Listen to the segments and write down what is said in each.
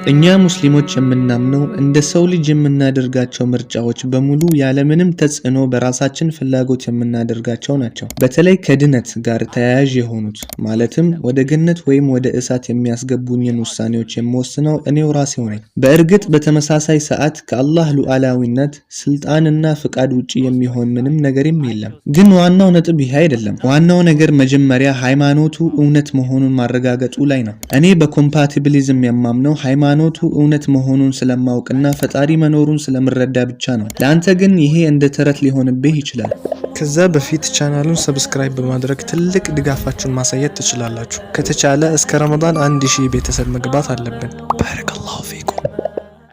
እኛ ሙስሊሞች የምናምነው እንደ ሰው ልጅ የምናደርጋቸው ምርጫዎች በሙሉ ያለምንም ተጽዕኖ በራሳችን ፍላጎት የምናደርጋቸው ናቸው። በተለይ ከድነት ጋር ተያያዥ የሆኑት ማለትም ወደ ገነት ወይም ወደ እሳት የሚያስገቡኝን ውሳኔዎች የምወስነው እኔው ራሴው ነኝ። በእርግጥ በተመሳሳይ ሰዓት ከአላህ ሉዓላዊነት ስልጣንና ፍቃድ ውጪ የሚሆን ምንም ነገርም የለም። ግን ዋናው ነጥብ ይሄ አይደለም። ዋናው ነገር መጀመሪያ ሃይማኖቱ እውነት መሆኑን ማረጋገጡ ላይ ነው። እኔ በኮምፓቲቢሊዝም የማምነው ሃይማኖቱ እውነት መሆኑን ስለማውቅና ፈጣሪ መኖሩን ስለምረዳ ብቻ ነው። ለአንተ ግን ይሄ እንደ ተረት ሊሆንብህ ይችላል። ከዛ በፊት ቻናሉን ሰብስክራይብ በማድረግ ትልቅ ድጋፋችሁን ማሳየት ትችላላችሁ። ከተቻለ እስከ ረመዳን 1000 ቤተሰብ መግባት አለብን። ባረከላሁ ፊኩም።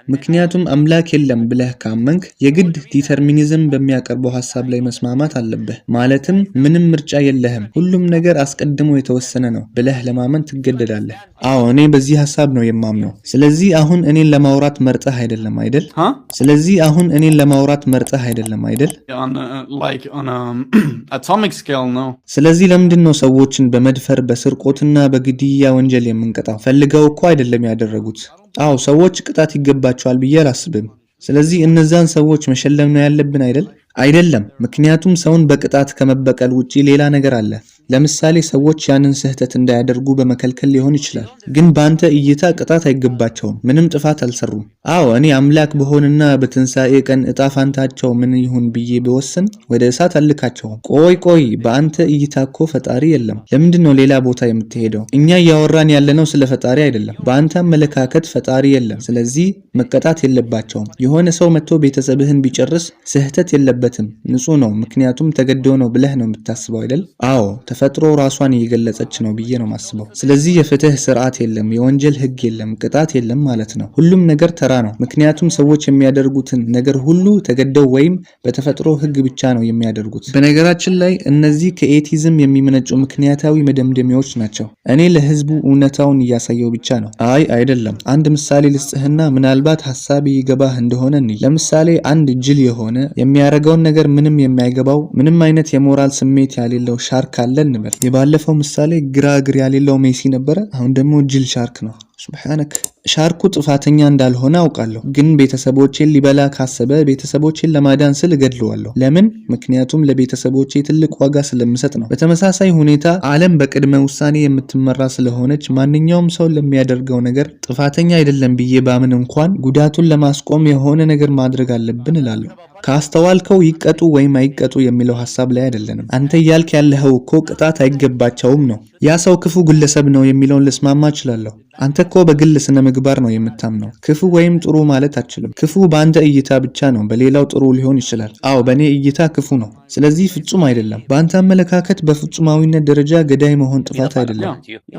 ምክንያቱም አምላክ የለም ብለህ ካመንክ የግድ ዲተርሚኒዝም በሚያቀርበው ሐሳብ ላይ መስማማት አለብህ። ማለትም ምንም ምርጫ የለህም፣ ሁሉም ነገር አስቀድሞ የተወሰነ ነው ብለህ ለማመን ትገደዳለህ። አዎ እኔ በዚህ ሐሳብ ነው የማምነው። ስለዚህ አሁን እኔን ለማውራት መርጠህ አይደለም አይደል? ስለዚህ ለምንድን ነው ሰዎችን በመድፈር በስርቆትና በግድያ ወንጀል የምንቀጣው? ፈልገው እኮ አይደለም ያደረጉት። አዎ ሰዎች ቅጣት ይገባቸዋል ብዬ አላስብም። ስለዚህ እነዛን ሰዎች መሸለም ነው ያለብን አይደለም። ምክንያቱም ሰውን በቅጣት ከመበቀል ውጪ ሌላ ነገር አለ። ለምሳሌ ሰዎች ያንን ስህተት እንዳያደርጉ በመከልከል ሊሆን ይችላል። ግን በአንተ እይታ ቅጣት አይገባቸውም፣ ምንም ጥፋት አልሰሩም። አዎ እኔ አምላክ በሆንና በትንሣኤ ቀን እጣ ፋንታቸው ምን ይሁን ብዬ ብወስን ወደ እሳት አልካቸውም። ቆይ በአንተ እይታ እኮ ፈጣሪ የለም። ለምንድን ነው ሌላ ቦታ የምትሄደው? እኛ እያወራን ያለነው ስለ ፈጣሪ አይደለም። በአንተ አመለካከት ፈጣሪ የለም፣ ስለዚህ መቀጣት የለባቸውም። የሆነ ሰው መጥቶ ቤተሰብህን ቢጨርስ ስህተት የለበትም፣ ንጹህ ነው፣ ምክንያቱም ተገደው ነው ብለህ ነው የምታስበው አይደል? አዎ ተፈጥሮ ራሷን እየገለጸች ነው ብዬ ነው ማስበው። ስለዚህ የፍትህ ስርዓት የለም፣ የወንጀል ህግ የለም፣ ቅጣት የለም ማለት ነው። ሁሉም ነገር ተራ ነው። ምክንያቱም ሰዎች የሚያደርጉትን ነገር ሁሉ ተገደው ወይም በተፈጥሮ ህግ ብቻ ነው የሚያደርጉት። በነገራችን ላይ እነዚህ ከኤቲዝም የሚመነጩ ምክንያታዊ መደምደሚያዎች ናቸው። እኔ ለህዝቡ እውነታውን እያሳየው ብቻ ነው። አይደለም። አንድ ምሳሌ ልስጥህና ምናልባት ሀሳብ ይገባህ እንደሆነ እንይ። ለምሳሌ አንድ ጅል የሆነ የሚያደርገውን ነገር ምንም የማይገባው ምንም አይነት የሞራል ስሜት ያሌለው ሻርክ አለ እንበል። የባለፈው ምሳሌ ግራ እግር ያሌለው ሜሲ ነበረ። አሁን ደግሞ ጅል ሻርክ ነው። ሱብሃንክ። ሻርኩ ጥፋተኛ እንዳልሆነ አውቃለሁ፣ ግን ቤተሰቦቼን ሊበላ ካሰበ ቤተሰቦቼን ለማዳን ስል እገድለዋለሁ። ለምን? ምክንያቱም ለቤተሰቦቼ ትልቅ ዋጋ ስለምሰጥ ነው። በተመሳሳይ ሁኔታ ዓለም በቅድመ ውሳኔ የምትመራ ስለሆነች ማንኛውም ሰው ለሚያደርገው ነገር ጥፋተኛ አይደለም ብዬ ባምን እንኳን ጉዳቱን ለማስቆም የሆነ ነገር ማድረግ አለብን እላለሁ። ካስተዋልከው ይቀጡ ወይም አይቀጡ የሚለው ሐሳብ ላይ አይደለንም። አንተ እያልክ ያለኸው እኮ ቅጣት አይገባቸውም ነው። ያ ሰው ክፉ ግለሰብ ነው የሚለውን ልስማማ እችላለሁ። አንተ እኮ በግል ስነ ምግባር ነው የምታምነው። ክፉ ወይም ጥሩ ማለት አትችልም። ክፉ በአንተ እይታ ብቻ ነው፣ በሌላው ጥሩ ሊሆን ይችላል። አዎ በእኔ እይታ ክፉ ነው፣ ስለዚህ ፍጹም አይደለም። በአንተ አመለካከት በፍጹማዊነት ደረጃ ገዳይ መሆን ጥፋት አይደለም።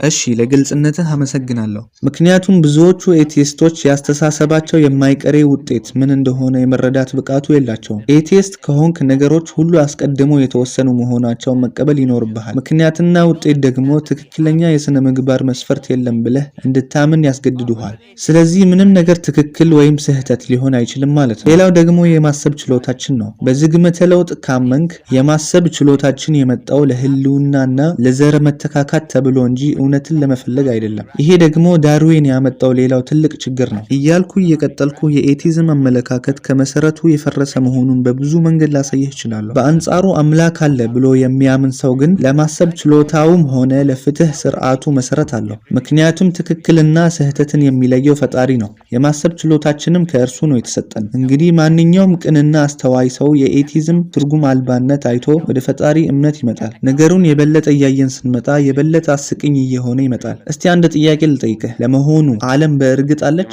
እሺ ለግልጽነትህ አመሰግናለሁ። ምክንያቱም ብዙዎቹ ኤቲስቶች ያስተሳሰባቸው የማይቀሬ ውጤት ምን እንደሆነ የመረዳት ብቃቱ የላቸውም። ኤቲስት ከሆንክ ነገሮች ሁሉ አስቀድሞ የተወሰኑ መሆናቸውን መቀበል ይኖርብሃል። ምክንያትና ውጤት ደግሞ ትክክለኛ የስነ ምግባር መስፈርት የለም ብለህ እንድታምን ያስገድዱሃል። ስለዚህ ምንም ነገር ትክክል ወይም ስህተት ሊሆን አይችልም ማለት ነው። ሌላው ደግሞ የማሰብ ችሎታችን ነው። በዝግመተ ለውጥ ካመንክ የማሰብ ችሎታችን የመጣው ለህልውናና ለዘር መተካካት ተብሎ እንጂ እውነትን ለመፈለግ አይደለም። ይሄ ደግሞ ዳርዊን ያመጣው ሌላው ትልቅ ችግር ነው እያልኩ እየቀጠልኩ የኤቲዝም አመለካከት ከመሰረቱ የፈረሰ መሆኑን በብዙ መንገድ ላሳየህ እችላለሁ። በአንጻሩ አምላክ አለ ብሎ የሚያምን ሰው ግን ለማሰብ ችሎታውም ሆነ ለፍትህ ስርዓቱ መሰረት አለው። ምክንያቱም ትክክልና ስህተትን የሚለየው ፈጣሪ ነው። የማሰብ ችሎታችንም ከእርሱ ነው የተሰጠን። እንግዲህ ማንኛውም ቅንና አስተዋይ ሰው የኤቲዝም ትርጉም አልባነት አይቶ ወደ ፈጣሪ እምነት ይመጣል። ነገሩን የበለጠ እያየን ስንመጣ የበለጠ አስቂኝ እየሆነ ይመጣል። እስቲ አንድ ጥያቄ ልጠይቅህ። ለመሆኑ ዓለም በእርግጥ አለች?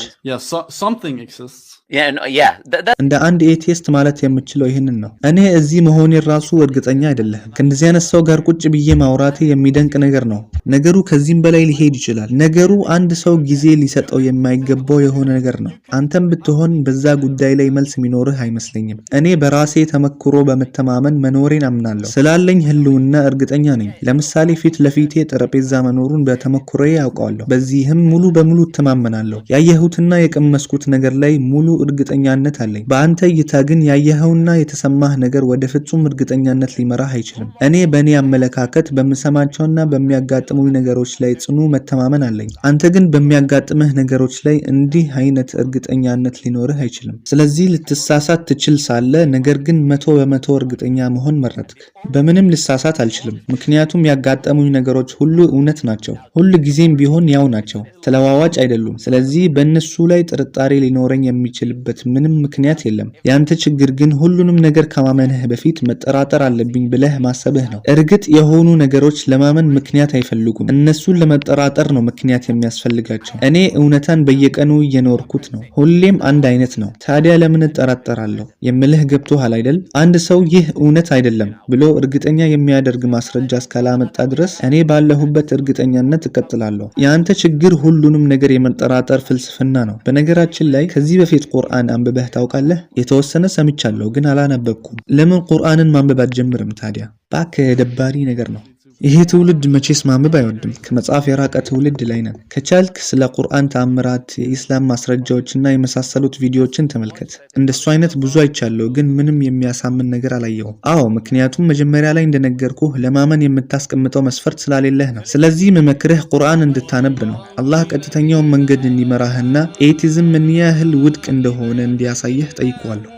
እንደ አንድ ኤቲስት ማለት የምችለው ይህንን ነው። እኔ እዚህ መሆኔ ራሱ እርግጠኛ አይደለህም። ከእንደዚህ አይነት ሰው ጋር ቁጭ ብዬ ማውራቴ የሚደንቅ ነገር ነው። ነገሩ ከዚህም በላይ ሊሄድ ይችላል። ነገሩ አንድ ሰው ጊዜ ሊሰጠው የማይገባው የሆነ ነገር ነው። አንተም ብትሆን በዛ ጉዳይ ላይ መልስ የሚኖርህ አይመስለኝም። እኔ በራሴ ተመክሮ በመተማመን መኖሬን አምናለሁ። ስላለኝ ህልውና እርግጠኛ ነኝ። ለምሳሌ ፊት ለፊቴ ጠረጴዛ መኖሩን በተመክሮዬ ያውቀዋለሁ። በዚህም ሙሉ በሙሉ እተማመናለሁ። ያየሁትና የቀመስኩት ነገር ላይ ሙሉ እርግጠኛነት አለኝ። በአንተ እይታ ግን ያየኸውና የተሰማህ ነገር ወደ ፍጹም እርግጠኛነት ሊመራህ አይችልም። እኔ በእኔ አመለካከት በምሰማቸውና በሚያጋጥሙኝ ነገሮች ላይ ጽኑ መተማመን አለኝ። አንተ ግን በሚያጋጥምህ ነገሮች ላይ እንዲህ አይነት እርግጠኛነት ሊኖርህ አይችልም። ስለዚህ ልትሳሳት ትችል ሳለ ነገር ግን 100% እርግጠኛ መሆን መረጥክ። በምንም ልሳሳት አልችልም፣ ምክንያቱም ያጋጠሙኝ ነገሮች ሁሉ እውነት ናቸው። ሁል ጊዜም ቢሆን ያው ናቸው፣ ተለዋዋጭ አይደሉም። ስለዚህ በእነሱ ላይ ጥርጣሬ ሊኖረኝ የሚችልበት ምንም ምክንያት የለም። ያንተ ችግር ግን ሁሉንም ነገር ከማመንህ በፊት መጠራጠር አለብኝ ብለህ ማሰብህ ነው። እርግጥ የሆኑ ነገሮች ለማመን ምክንያት አይፈልጉም፣ እነሱን ለመጠራጠር ነው ምክንያት የሚያስፈልጋቸው። እኔ እውነታን በየቀኑ እየኖርኩት ነው፣ ሁሌም አንድ አይነት ነው። ታዲያ ለምን እጠራጠራለሁ? የምልህ ገብቶሃል አይደል? አንድ ሰው ይህ እውነት አይደለም ብሎ እርግጠኛ የሚያደርግ ማስረጃ እስካላመጣ ድረስ እኔ ባለሁበት እርግጠኛነት እቀጥላለሁ። የአንተ ችግር ሁሉንም ነገር የመጠራጠር ፍልስፍና ነው። በነገራችን ላይ ከዚህ በፊት ቁርአን አንብበህ ታውቃለህ? የተወሰነ ሰምቻለሁ ግን አላነበብኩም። ለምን ቁርአንን ማንበብ አትጀምርም ታዲያ? እባክህ ደባሪ ነገር ነው። ይሄ ትውልድ መቼስ ማንበብ አይወድም። ከመጽሐፍ የራቀ ትውልድ ላይ ነን። ከቻልክ ስለ ቁርአን ተአምራት፣ የኢስላም ማስረጃዎችና የመሳሰሉት ቪዲዮዎችን ተመልከት። እንደሱ አይነት ብዙ አይቻለሁ ግን ምንም የሚያሳምን ነገር አላየሁም። አዎ ምክንያቱም መጀመሪያ ላይ እንደነገርኩህ ለማመን የምታስቀምጠው መስፈርት ስላሌለህ ነው። ስለዚህ መመክርህ ቁርአን እንድታነብ ነው። አላህ ቀጥተኛውን መንገድ እንዲመራህና ኤቲዝም ምን ያህል ውድቅ እንደሆነ እንዲያሳየህ ጠይቀዋለሁ።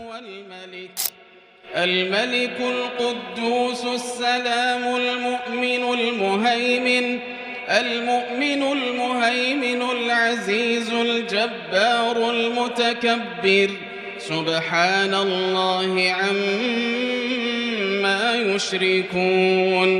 الملك القدوس السلام المؤمن المهيمن العزيز الجبار المتكبر سبحان الله عما يشركون.